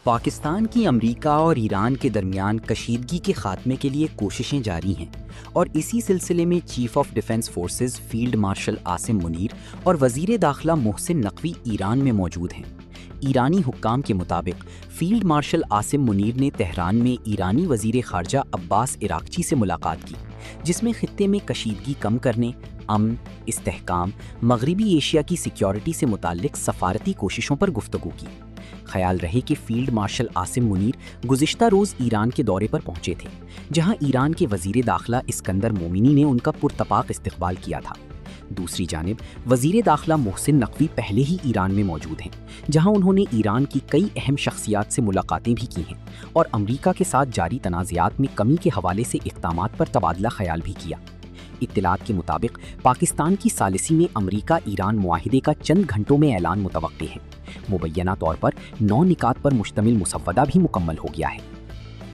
پاکستان کی امریکہ اور ایران کے درمیان کشیدگی کے خاتمے کے لیے کوششیں جاری ہیں اور اسی سلسلے میں chief of defence forces field marshal Asim Munir اور وزیر داخلہ محسن نقوی ایران میں موجود ہیں۔ ایرانی حکام کے مطابق فیلڈ مارشل عاصم منیر نے تہران میں ایرانی وزیر خارجہ عباس عراقچی سے ملاقات کی، جس میں خطے میں کشیدگی کم کرنے، امن، استحکام، مغربی ایشیا کی سیکیورٹی سے متعلق سفارتی کوششوں پر گفتگو کی۔ خیال رہے کہ فیلڈ مارشل عاصم منیر گزشتہ روز ایران کے دورے پر پہنچے تھے، جہاں ایران کے وزیر داخلہ اسکندر مومنی نے ان کا پرتپاک استقبال کیا تھا۔ دوسری جانب وزیر داخلہ محسن نقوی پہلے ہی ایران میں موجود ہیں، جہاں انہوں نے ایران کی کئی اہم شخصیات سے ملاقاتیں بھی کی ہیں اور امریکہ کے ساتھ جاری تنازعات میں کمی کے حوالے سے اقدامات پر تبادلہ خیال بھی کیا۔ اطلاعات کے مطابق پاکستان کی ثالثی میں امریکہ ایران معاہدے کا چند گھنٹوں میں اعلان متوقع ہے۔ مبینہ طور پر 9 نکات پر مشتمل مسودہ بھی مکمل ہو گیا ہے۔